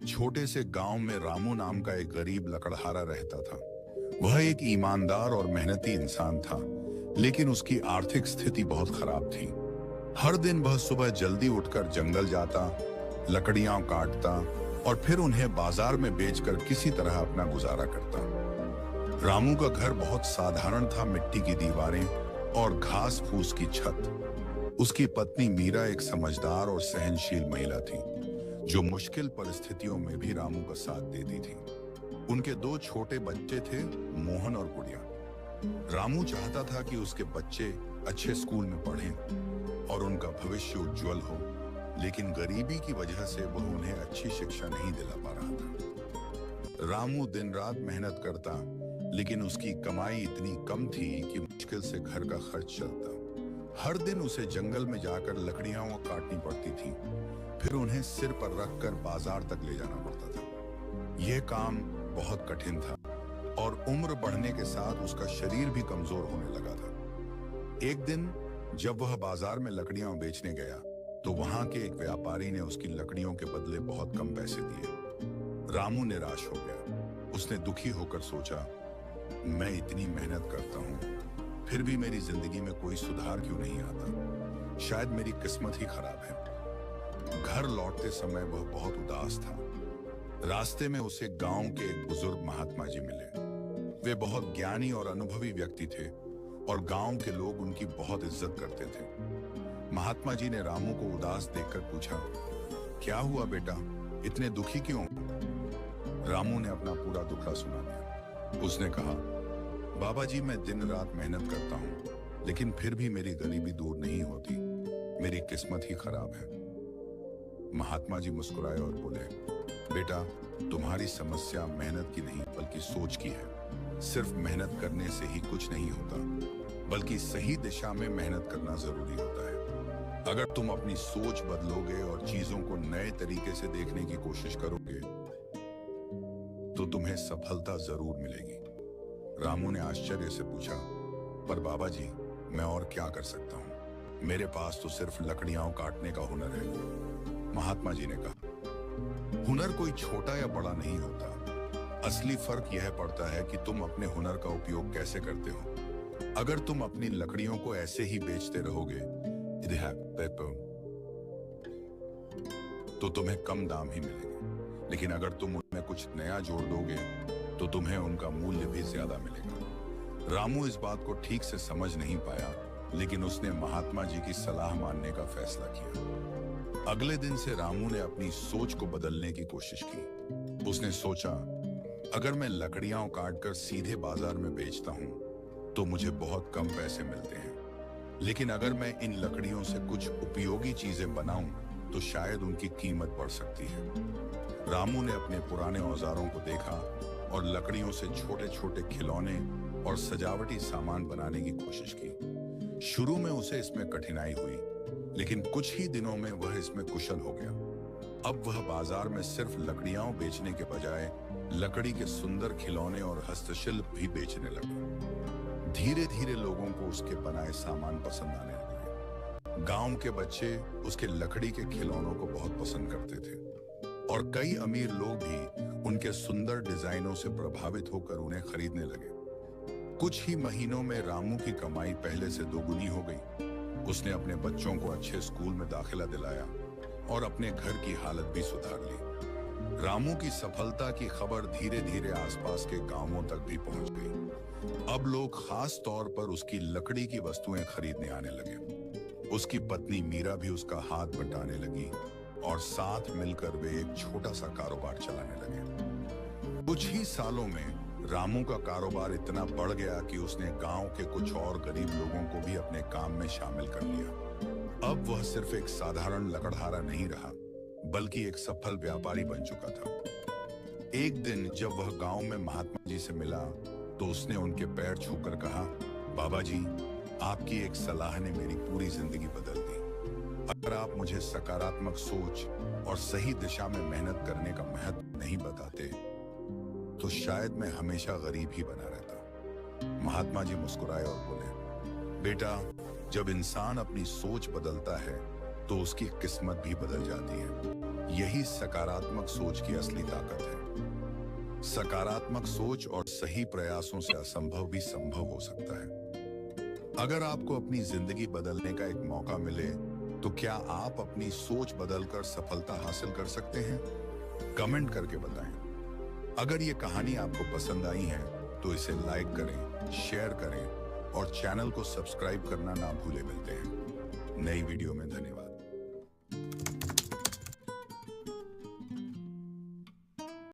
छोटे से गांव में रामू नाम का एक गरीब लकड़हारा रहता था। वह एक ईमानदार और मेहनती इंसान था, लेकिन उसकी आर्थिक स्थिति बहुत खराब थी। हर दिन वह सुबह जल्दी उठकर जंगल जाता, लकड़ियां काटता और फिर उन्हें बाजार में बेचकर किसी तरह अपना गुजारा करता। रामू का घर बहुत साधारण था, मिट्टी की दीवारें और घास फूस की छत। उसकी पत्नी मीरा एक समझदार और सहनशील महिला थी, जो मुश्किल परिस्थितियों में भी रामू का साथ देती थी। उनके दो छोटे बच्चे थे, मोहन और गुड़िया। रामू चाहता था कि उसके बच्चे अच्छे स्कूल में पढ़ें और उनका भविष्य उज्जवल हो, लेकिन गरीबी की वजह से वह उन्हें अच्छी शिक्षा नहीं दिला पा रहा था। रामू दिन रात मेहनत करता, लेकिन उसकी कमाई इतनी कम थी कि मुश्किल से घर का खर्च चलता। हर दिन उसे जंगल में जाकर लकड़ियां काटनी पड़ती थी, फिर उन्हें सिर पर रखकर बाजार तक ले जाना पड़ता था। यह काम बहुत कठिन था और उम्र बढ़ने के साथ उसका शरीर भी कमजोर होने लगा था। एक दिन जब वह बाजार में लकड़ियां बेचने गया, तो वहां के एक व्यापारी ने उसकी लकड़ियों के बदले बहुत कम पैसे दिए। रामू निराश हो गया। उसने दुखी होकर सोचा, मैं इतनी मेहनत करता हूं, फिर भी मेरी जिंदगी में कोई सुधार क्यों नहीं आता? शायद मेरी किस्मत ही खराब है। घर लौटते समय वह बहुत उदास था। रास्ते में उसे गांव के एक बुजुर्ग महात्मा जी मिले। वे बहुत ज्ञानी और अनुभवी व्यक्ति थे और गांव के लोग उनकी बहुत इज्जत करते थे। महात्मा जी ने रामू को उदास देखकर पूछा, क्या हुआ बेटा, इतने दुखी क्यों? रामू ने अपना पूरा दुखड़ा सुना दिया। उसने कहा, बाबा जी, मैं दिन रात मेहनत करता हूं, लेकिन फिर भी मेरी गरीबी दूर नहीं होती। मेरी किस्मत ही खराब है। महात्मा जी मुस्कुराए और बोले, बेटा, तुम्हारी समस्या मेहनत की नहीं बल्कि सोच की है। सिर्फ मेहनत करने से ही कुछ नहीं होता, बल्कि सही दिशा में मेहनत करना जरूरी होता है। अगर तुम अपनी सोच बदलोगे और चीजों को नए तरीके से देखने की कोशिश करोगे, तो तुम्हें सफलता जरूर मिलेगी। रामू ने आश्चर्य से पूछा, पर बाबा जी, मैं और क्या कर सकता हूँ? मेरे पास तो सिर्फ लकड़ियां काटने का हुनर है। महात्मा जी ने कहा, हुनर कोई छोटा या बड़ा नहीं होता। असली फर्क यह पड़ता है कि तुम अपने हुनर का उपयोग कैसे करते हो। अगर तुम अपनी लकड़ियों को ऐसे ही बेचते रहोगे, तो तुम्हें कम दाम ही मिलेंगे, लेकिन अगर तुम उनमें कुछ नया जोड़ दोगे, तो तुम्हें उनका मूल्य भी ज्यादा मिलेगा। रामू इस बात को ठीक से समझ नहीं पाया, लेकिन उसने महात्मा जी की सलाह मानने का फैसला किया। अगले दिन से रामू ने अपनी सोच को बदलने की कोशिश की। उसने सोचा, अगर मैं लकड़ियां काटकर सीधे बाजार में बेचता हूं, तो मुझे बहुत कम पैसे मिलते हैं, लेकिन अगर मैं इन लकड़ियों से कुछ उपयोगी चीजें बनाऊं, तो शायद उनकी कीमत बढ़ सकती है। रामू ने अपने पुराने औजारों को देखा और लकड़ियों से छोटे छोटे खिलौने और सजावटी सामान बनाने की कोशिश की। शुरू में उसे इसमें कठिनाई हुई, लेकिन कुछ ही दिनों में वह इसमें कुशल हो गया। अब वह बाजार में सिर्फ लकड़ियां बेचने के बजाय लकड़ी के सुंदर खिलौने और हस्तशिल्प भी बेचने लगा। धीरे धीरे लोगों को उसके बनाए सामान पसंद आने लगे। गांव के बच्चे उसके लकड़ी के खिलौनों को बहुत पसंद करते थे और कई अमीर लोग भी उनके सुंदर डिजाइनों से प्रभावित होकर उन्हें खरीदने लगे। कुछ ही महीनों में रामू की कमाई पहले से दोगुनी हो गई। उसने अपने बच्चों को अच्छे स्कूल में दाखिला दिलाया और अपने घर की हालत भी सुधार ली। रामू की सफलता की खबर धीरे धीरे आसपास के गांवों तक भी पहुंच गई। अब लोग खास तौर पर उसकी लकड़ी की वस्तुएं खरीदने आने लगे। उसकी पत्नी मीरा भी उसका हाथ बंटाने लगी और साथ मिलकर वे एक छोटा सा कारोबार चलाने लगे। कुछ ही सालों में रामू का कारोबार इतना बढ़ गया कि उसने गांव के कुछ और गरीब लोगों को भी अपने काम में शामिल कर लिया। अब वह सिर्फ एक साधारण लकड़हारा नहीं रहा, बल्कि एक सफल व्यापारी बन चुका था। एक दिन जब वह गांव में महात्मा जी से मिला, तो उसने उनके पैर छूकर कहा, बाबा जी, आपकी एक सलाह ने मेरी पूरी जिंदगी बदल दी। अगर आप मुझे सकारात्मक सोच और सही दिशा में मेहनत करने का महत्व नहीं बताते, तो शायद मैं हमेशा गरीब ही बना रहता। महात्मा जी मुस्कुराए और बोले, बेटा, जब इंसान अपनी सोच बदलता है, तो उसकी किस्मत भी बदल जाती है। यही सकारात्मक सोच की असली ताकत है। सकारात्मक सोच और सही प्रयासों से असंभव भी संभव हो सकता है। अगर आपको अपनी जिंदगी बदलने का एक मौका मिले, तो क्या आप अपनी सोच बदलकर सफलता हासिल कर सकते हैं? कमेंट करके बताएं। अगर ये कहानी आपको पसंद आई है तो इसे लाइक करें, शेयर करें और चैनल को सब्सक्राइब करना ना भूलें। मिलते हैं नई वीडियो में। धन्यवाद।